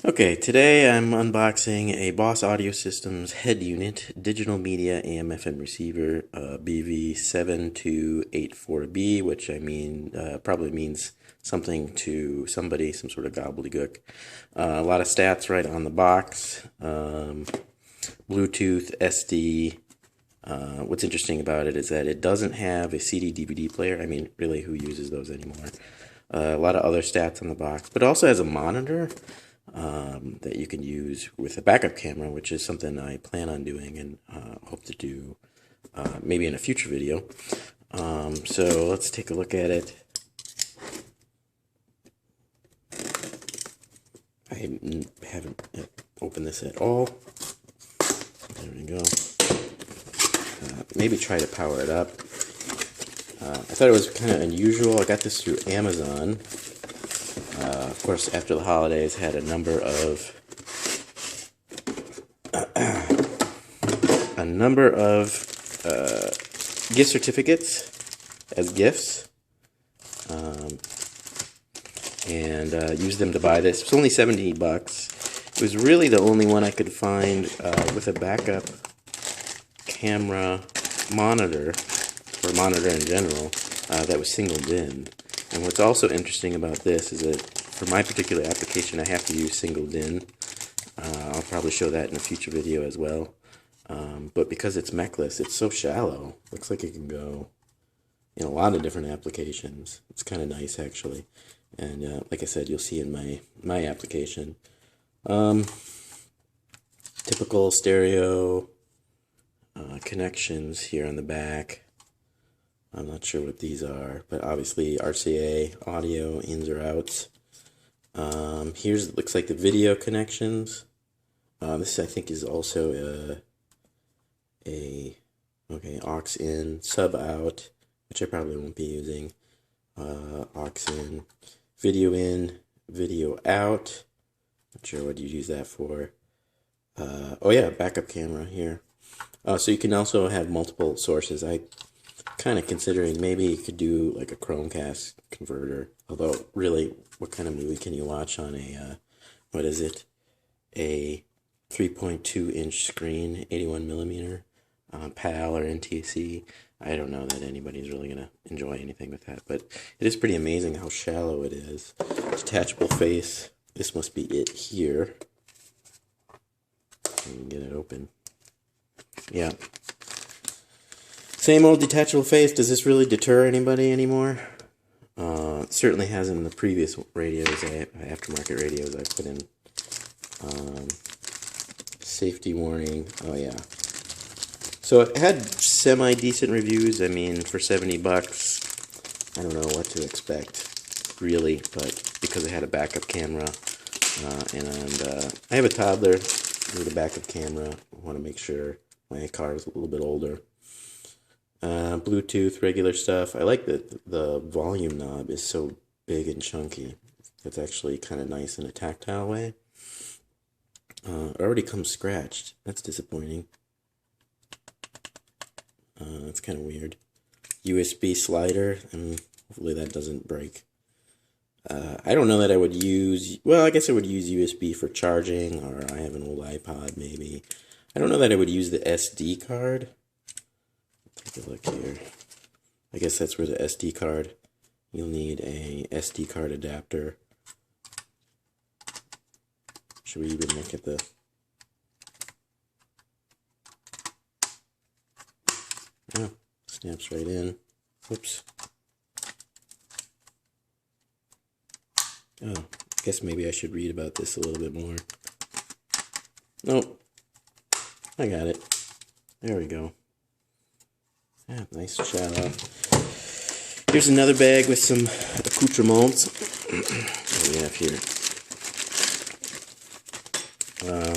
Okay, today I'm unboxing a Boss Audio Systems head unit, digital media AM/FM receiver, BV7284B, which probably means something to somebody, some sort of gobbledygook. A lot of stats right on the box. Bluetooth, SD. What's interesting about it is that it doesn't have a CD/DVD player. I mean, really, who uses those anymore? A lot of other stats on the box, but it also has a monitor that you can use with a backup camera, which is something I plan on doing and hope to do maybe in a future video. So let's take a look at it. I haven't opened this at all. There we go. Maybe try to power it up. I thought it was kind of unusual. I got this through Amazon. Of course, after the holidays, had a number of gift certificates as gifts, and used them to buy this. It was only $70. It was really the only one I could find with a backup camera monitor, or monitor in general, that was single DIN. And what's also interesting about this is that for my particular application, I have to use single DIN. I'll probably show that in a future video as well. But because it's Mech-less, it's so shallow. Looks like it can go in a lot of different applications. It's kind of nice, actually. And like I said, you'll see in my application. Typical stereo connections here on the back. I'm not sure what these are, but obviously RCA audio, ins or outs. Here's, looks like the video connections. This I think is also okay, aux in, sub out, which I probably won't be using. Aux in, video out. Not sure what you use that for. Oh yeah, backup camera here. So you can also have multiple sources. I kind of considering maybe you could do like a Chromecast converter. Although, really, what kind of movie can you watch on a, what is it? A 3.2-inch screen, 81 millimeter, PAL or NTC. I don't know that anybody's really going to enjoy anything with that, but it is pretty amazing how shallow it is. Detachable face. This must be it here. You can get it open. Yeah. Same old detachable face. Does this really deter anybody anymore? It certainly hasn't in the previous radios, aftermarket radios I put in. Safety warning. Oh yeah. So it had semi-decent reviews. I mean, for $70, I don't know what to expect, really. But because I had a backup camera, and I have a toddler with a backup camera, I want to make sure my car is a little bit older. Bluetooth, regular stuff. I like that the volume knob is so big and chunky. It's actually kind of nice in a tactile way. It already comes scratched. That's disappointing. That's kind of weird. USB slider, and hopefully that doesn't break. I don't know that I would use, well, I guess I would use USB for charging, or I have an old iPod maybe. I don't know that I would use the SD card. Take a look here. I guess that's where the SD card, you'll need a SD card adapter. Should we even look at the... Oh, snaps right in. Oops. Oh, I guess maybe I should read about this a little bit more. Nope. I got it. There we go. Yeah, nice shallow. Here's another bag with some accoutrements. What do we have here?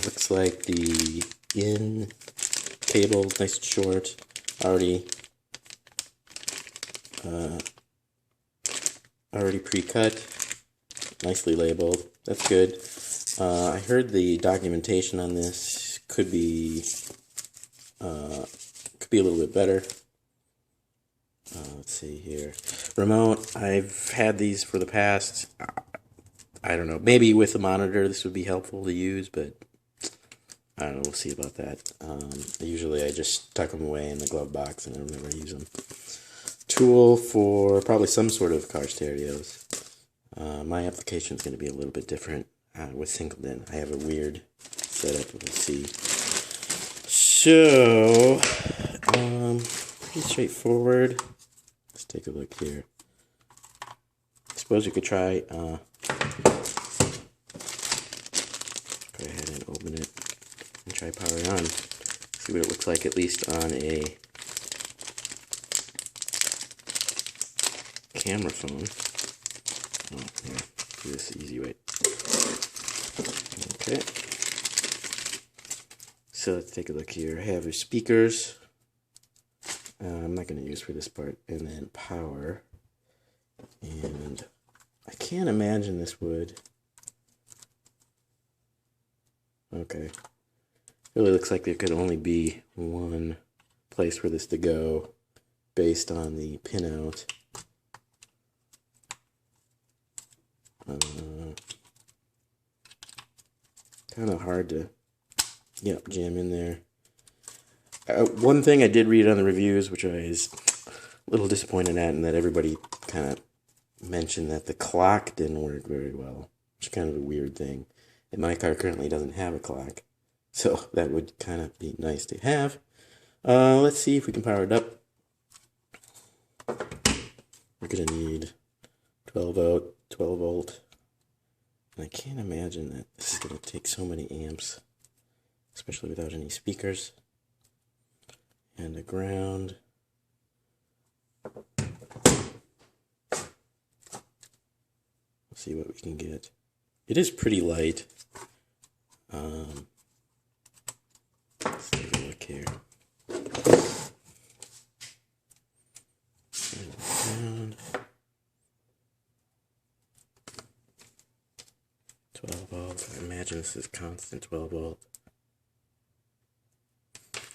Looks like the in cable, nice and short, already pre-cut, nicely labeled. That's good. I heard the documentation on this could be a little bit better. Let's see here. Remote, I've had these for the past, I don't know. Maybe with the monitor this would be helpful to use, but I don't know. We'll see about that. Usually I just tuck them away in the glove box and I never use them. Tool for probably some sort of car stereos. My application is going to be a little bit different with Singleton. I have a weird setup. Let's see. So, pretty straightforward. Let's take a look here. I suppose you could try, go ahead and open it and try power it on. See what it looks like, at least on a camera phone. Oh, yeah, do this the easy way. Okay. So let's take a look here. I have your speakers. I'm not going to use for this part. And then power. And I can't imagine this would. Okay. Really looks like there could only be one place for this to go based on the pinout. Kind of hard to jam in there. One thing I did read on the reviews, which I was a little disappointed at, and that everybody kind of mentioned that the clock didn't work very well, which is kind of a weird thing. And my car currently doesn't have a clock, so that would kind of be nice to have. Let's see if we can power it up. We're going to need 12 volt. And I can't imagine that this is going to take so many amps, especially without any speakers. And a ground. Let's see what we can get. It is pretty light. Let's take a look here. And 12 volt. I imagine this is constant 12 volt.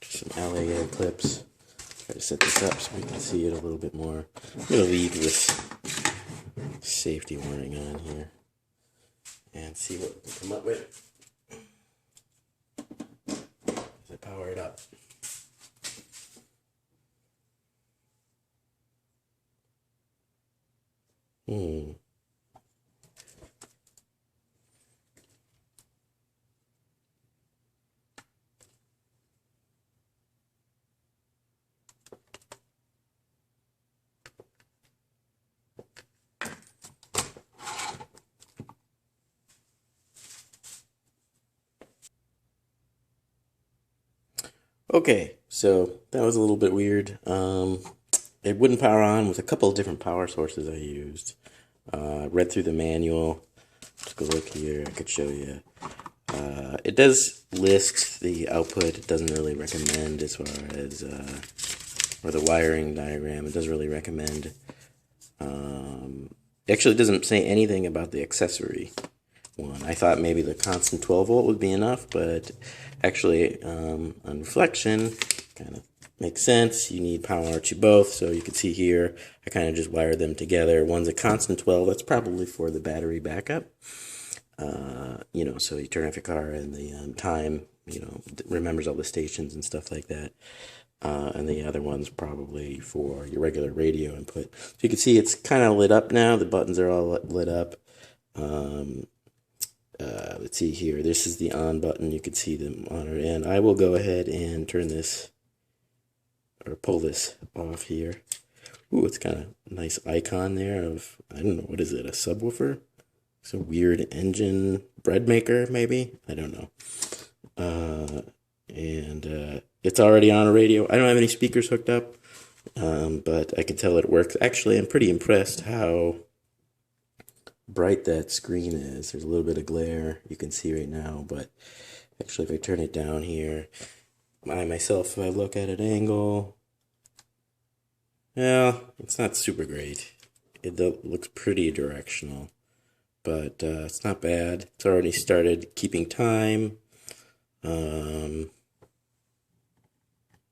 Just some LAA clips. Try to set this up so we can see it a little bit more. I'm going to leave this safety warning on here and see what we can come up with as I power it up. Okay, so that was a little bit weird. It wouldn't power on with a couple of different power sources I used. Read through the manual. Let's go look here. I could show you. It does list the output. It doesn't really recommend as far as, or the wiring diagram. It doesn't really recommend. Actually, it doesn't say anything about the accessory one. I thought maybe the constant 12 volt would be enough, but actually, on reflection, kind of makes sense. You need power to both, so you can see here, I kind of just wired them together. One's a constant 12, that's probably for the battery backup. So you turn off your car and the time, remembers all the stations and stuff like that. And the other one's probably for your regular radio input. So you can see it's kind of lit up now. The buttons are all lit up. Let's see here. This is the on button. You can see them on our end. I will go ahead and turn this or pull this off here. Ooh, it's kind of a nice icon there of, I don't know, what is it, a subwoofer? It's a weird engine bread maker, maybe? I don't know. It's already on a radio. I don't have any speakers hooked up, but I can tell it works. Actually, I'm pretty impressed how bright that screen is. There's a little bit of glare you can see right now, but actually if I turn it down here, if I look at an angle, yeah, it's not super great. It looks pretty directional, but it's not bad. It's already started keeping time.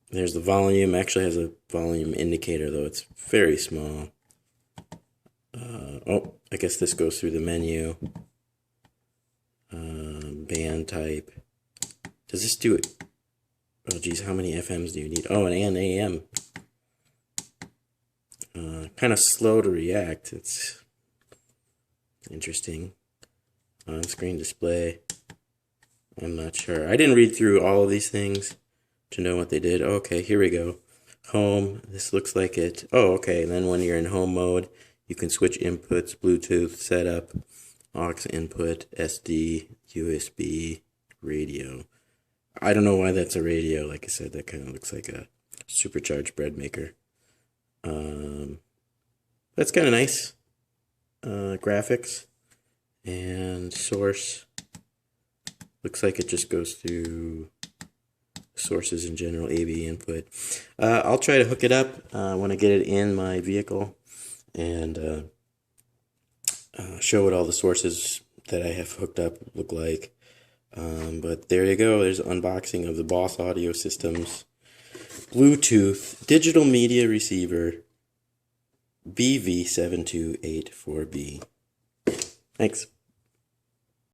There's the volume. Actually has a volume indicator, though it's very small. I guess this goes through the menu. band type. Does this do it? Oh geez, how many FMs do you need? Oh, and AM. Kind of slow to react. It's interesting. On-screen display. I'm not sure. I didn't read through all of these things to know what they did. Okay, here we go. Home. This looks like it. Oh, okay. And then when you're in home mode, you can switch inputs, Bluetooth, setup, aux input, SD, USB, radio. I don't know why that's a radio. Like I said, that kind of looks like a supercharged bread maker. That's kind of nice. Graphics and source. Looks like it just goes through sources in general, AV input. I'll try to hook it up when I get it in my vehicle and show what all the sources that I have hooked up look like. But there you go. There's an unboxing of the Boss Audio Systems Bluetooth digital media receiver BV7284B. Thanks.